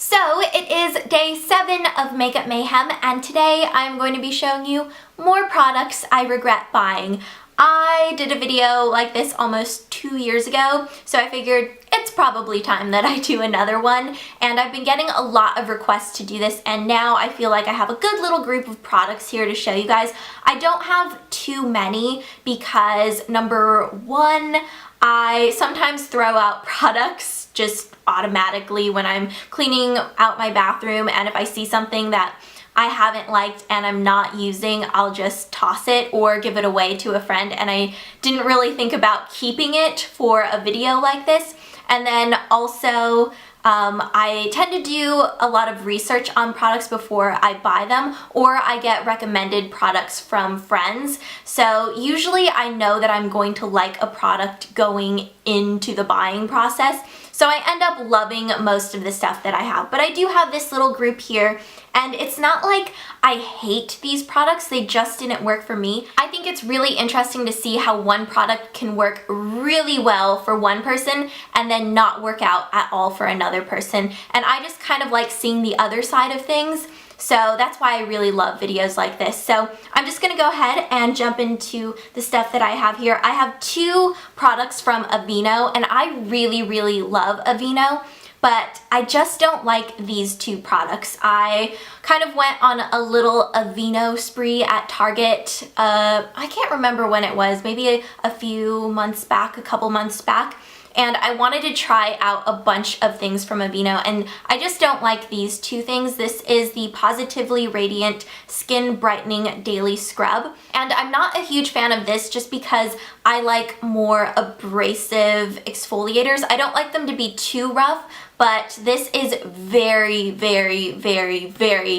So it is day 7 of Makeup Mayhem, and today I'm going to be showing you more products I regret buying. I did a video like this almost 2 years ago, so I figured it's probably time that I do another one, and I've been getting a lot of requests to do this, and now I feel like I have a good little group of products here to show you guys. I don't have too many because, number one, I sometimes throw out products just automatically when I'm cleaning out my bathroom, and if I see something that I haven't liked and I'm not using, I'll just toss it or give it away to a friend, and I didn't really think about keeping it for a video like this. And then also I tend to do a lot of research on products before I buy them, or I get recommended products from friends. So usually I know that I'm going to like a product going into the buying process, so I end up loving most of the stuff that I have. But I do have this little group here, and it's not like I hate these products, they just didn't work for me. I think it's really interesting to see how one product can work really well for one person and then not work out at all for another person. And I just kind of like seeing the other side of things. So that's why I really love videos like this. So I'm just gonna go ahead and jump into the stuff that I have here. I have 2 products from Aveeno, and I really love Aveeno, but I just don't like these 2 products. I kind of went on a little Aveeno spree at Target. I can't remember when it was, maybe a few months back, a couple months back. And I wanted to try out a bunch of things from Aveeno, and I just don't like these 2 things. This is the Positively Radiant Skin Brightening Daily Scrub, and I'm not a huge fan of this just because I like more abrasive exfoliators. I don't like them to be too rough, but this is very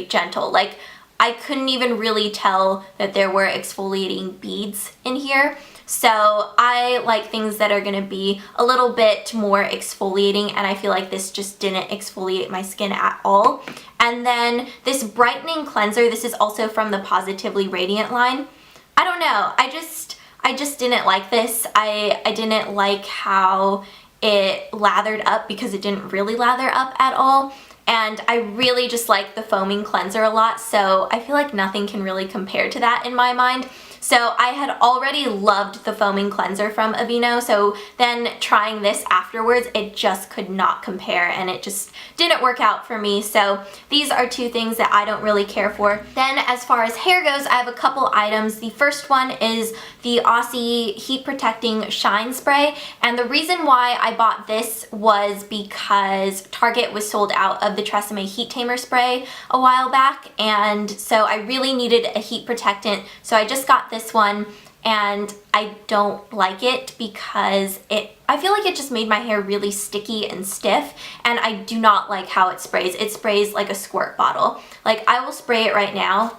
gentle. Like, I couldn't even really tell that there were exfoliating beads in here. So I like things that are gonna be a little bit more exfoliating, and I feel like this just didn't exfoliate my skin at all. And then this brightening cleanser, this is also from the Positively Radiant line. I don't know, I just didn't like this. I didn't like how it lathered up, because it didn't really lather up at all. And I really just like the foaming cleanser a lot, so I feel like nothing can really compare to that in my mind. So I had already loved the foaming cleanser from Aveeno, so then trying this afterwards, it just could not compare, and it just didn't work out for me. So these are 2 things that I don't really care for. Then as far as hair goes, I have a couple items. The first one is the Aussie Heat Protecting Shine Spray, and the reason why I bought this was because Target was sold out of the Tresemme Heat Tamer Spray a while back, and so I really needed a heat protectant, so I just got this one, and I don't like it because I feel like it just made my hair really sticky and stiff, and I do not like how it sprays. It sprays like a squirt bottle. Like, I will spray it right now,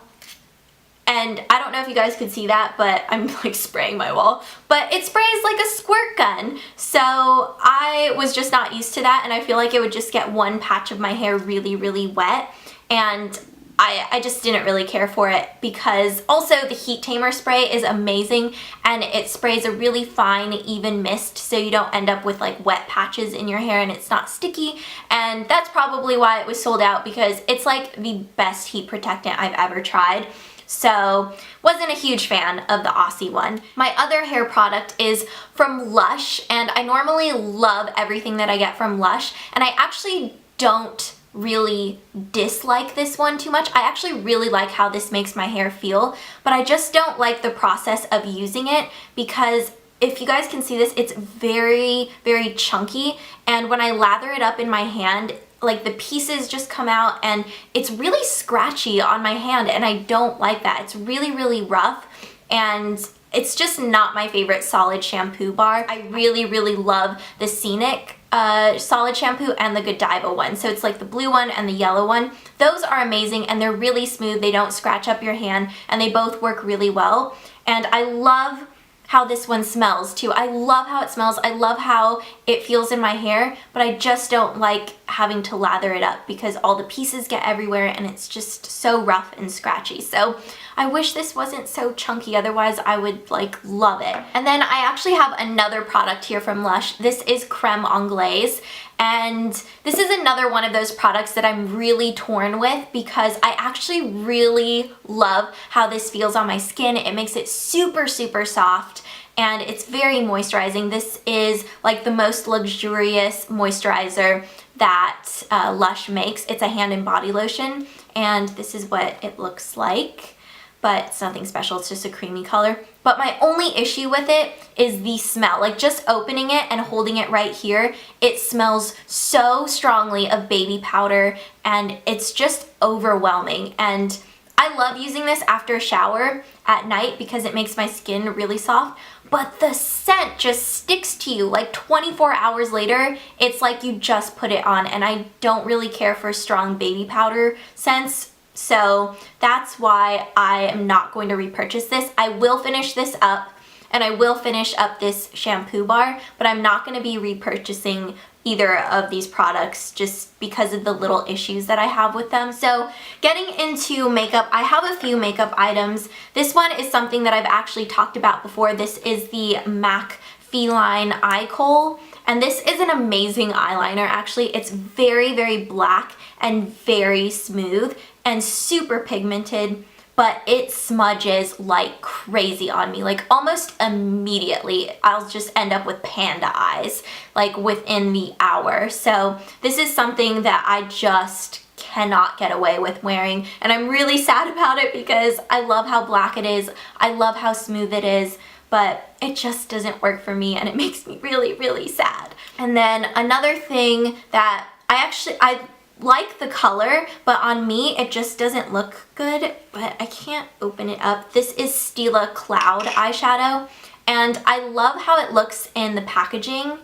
and I don't know if you guys could see that, but I'm like spraying my wall, but it sprays like a squirt gun. So I was just not used to that, and I feel like it would just get one patch of my hair really wet, and I just didn't really care for it, because also the Heat Tamer spray is amazing, and it sprays a really fine, even mist, so you don't end up with like wet patches in your hair, and it's not sticky. And that's probably why it was sold out, because it's like the best heat protectant I've ever tried. So wasn't a huge fan of the Aussie one. My other hair product is from LUSH, and I normally love everything that I get from LUSH, and I actually don't really dislike this one too much. I actually really like how this makes my hair feel, but I just don't like the process of using it, because if you guys can see this, it's very chunky, and when I lather it up in my hand, like the pieces just come out, and it's really scratchy on my hand, and I don't like that. It's really rough, and it's just not my favorite solid shampoo bar. I really love the Scenic solid shampoo and the Godiva one. So it's like the blue one and the yellow one. Those are amazing, and they're really smooth. They don't scratch up your hand, and they both work really well. And I love how this one smells too. I love how it smells. I love how it feels in my hair, but I just don't like having to lather it up because all the pieces get everywhere and it's just so rough and scratchy. So I wish this wasn't so chunky, otherwise I would like love it. And then I actually have another product here from LUSH. This is Creme Anglaise, And this is another one of those products that I'm really torn with because I actually really love how this feels on my skin. It makes it super, super soft and it's very moisturizing. This is like the most luxurious moisturizer that LUSH makes. It's a hand and body lotion and this is what it looks like. But it's nothing special, it's just a creamy color. But my only issue with it is the smell. Like just opening it and holding it right here, it smells so strongly of baby powder and it's just overwhelming. And I love using this after a shower at night because it makes my skin really soft. But the scent just sticks to you. Like 24 hours later, it's like you just put it on, and I don't really care for strong baby powder scents. So that's why I am not going to repurchase this. I will finish this up and I will finish up this shampoo bar, but I'm not going to be repurchasing either of these products just because of the little issues that I have with them. So getting into makeup, I have a few makeup items. This one is something that I've actually talked about before. This is the MAC Feline Eye Kohl. And this is an amazing eyeliner actually. It's very, very black and very smooth and super pigmented, but it smudges like crazy on me. Like almost immediately, I'll just end up with panda eyes, like within the hour. So this is something that I just cannot get away with wearing. And I'm really sad about it because I love how black it is. I love how smooth it is, but it just doesn't work for me and it makes me really, really sad. And then another thing that I like the color, but on me it just doesn't look good, but I can't open it up. This is Stila Cloud eyeshadow, and I love how it looks in the packaging,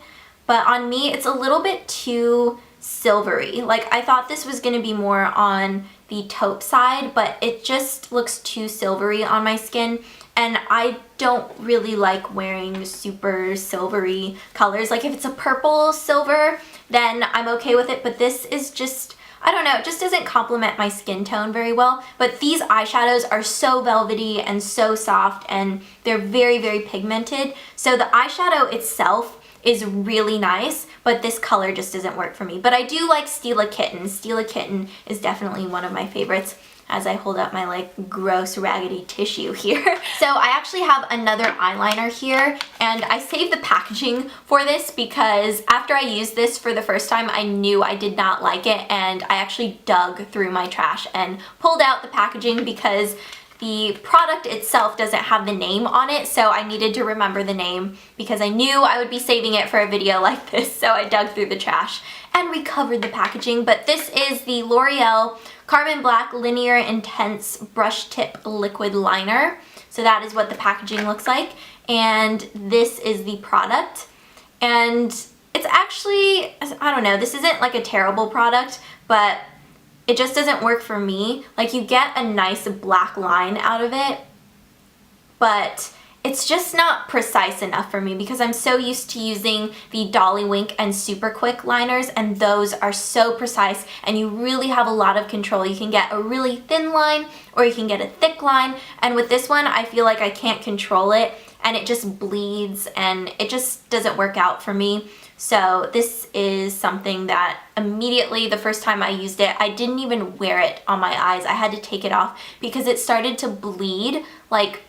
but on me it's a little bit too silvery. Like I thought this was gonna be more on the taupe side, but it just looks too silvery on my skin, and I don't really like wearing super silvery colors. Like if it's a purple silver, then I'm okay with it, but this is just, I don't know, it just doesn't complement my skin tone very well. But these eyeshadows are so velvety and so soft and they're very, very pigmented. So the eyeshadow itself is really nice, but this color just doesn't work for me. But I do like Stila Kitten. Stila Kitten is definitely one of my favorites, as I hold up my like gross raggedy tissue here. So I actually have another eyeliner here, and I saved the packaging for this because after I used this for the first time, I knew I did not like it, and I actually dug through my trash and pulled out the packaging because the product itself doesn't have the name on it, so I needed to remember the name because I knew I would be saving it for a video like this, so I dug through the trash and recovered the packaging. But this is the L'Oreal Carbon Black Lineur Intense Brush Tip Liquid Liner. So that is what the packaging looks like, and this is the product. And it's actually, I don't know, this isn't like a terrible product, but it just doesn't work for me. Like you get a nice black line out of it, but it's just not precise enough for me because I'm so used to using the Dolly Wink and Super Quick liners, and those are so precise and you really have a lot of control. You can get a really thin line or you can get a thick line, and with this one I feel like I can't control it and it just bleeds and it just doesn't work out for me. So this is something that immediately the first time I used it, I didn't even wear it on my eyes. I had to take it off because it started to bleed like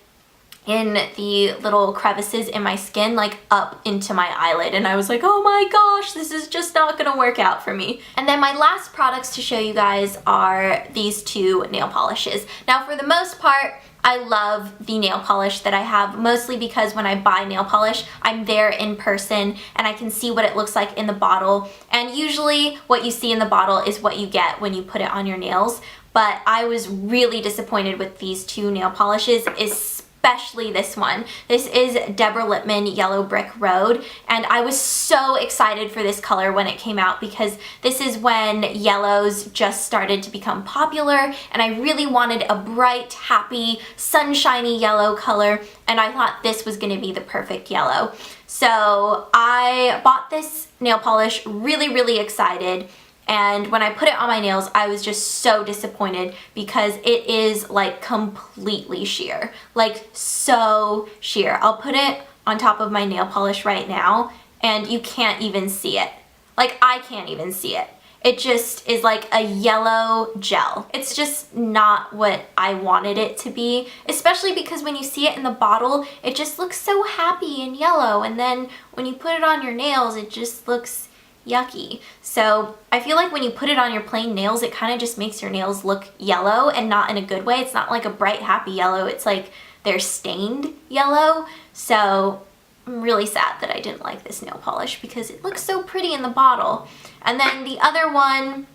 in the little crevices in my skin, like up into my eyelid, and I was like, oh my gosh, this is just not gonna work out for me. And then my last products to show you guys are these two nail polishes. Now for the most part, I love the nail polish that I have, mostly because when I buy nail polish, I'm there in person and I can see what it looks like in the bottle. And usually what you see in the bottle is what you get when you put it on your nails. But I was really disappointed with these two nail polishes, especially this one. This is Deborah Lippmann Yellow Brick Road, and I was so excited for this color when it came out because this is when yellows just started to become popular, and I really wanted a bright, happy, sunshiny yellow color, and I thought this was going to be the perfect yellow. So I bought this nail polish really, really excited. And when I put it on my nails, I was just so disappointed because it is like completely sheer, like so sheer. I'll put it on top of my nail polish right now and you can't even see it. Like, I can't even see it. It just is like a yellow gel. It's just not what I wanted it to be, especially because when you see it in the bottle, it just looks so happy and yellow, and then when you put it on your nails, it just looks yucky. So I feel like when you put it on your plain nails, it kind of just makes your nails look yellow, and not in a good way. It's not like a bright, happy yellow. It's like they're stained yellow. So I'm really sad that I didn't like this nail polish because it looks so pretty in the bottle. And then the other one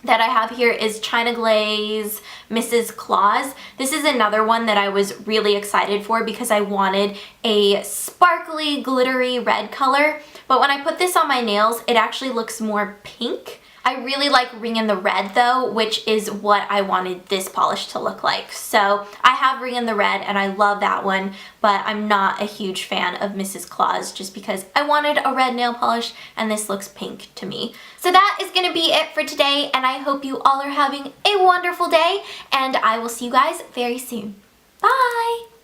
that I have here is China Glaze Mrs. Claus. This is another one that I was really excited for because I wanted a sparkly, glittery red color. But when I put this on my nails, it actually looks more pink. I really like Ring in the Red though, which is what I wanted this polish to look like. So I have Ring in the Red and I love that one, but I'm not a huge fan of Mrs. Claus just because I wanted a red nail polish and this looks pink to me. So that is gonna be it for today, and I hope you all are having a wonderful day, and I will see you guys very soon. Bye!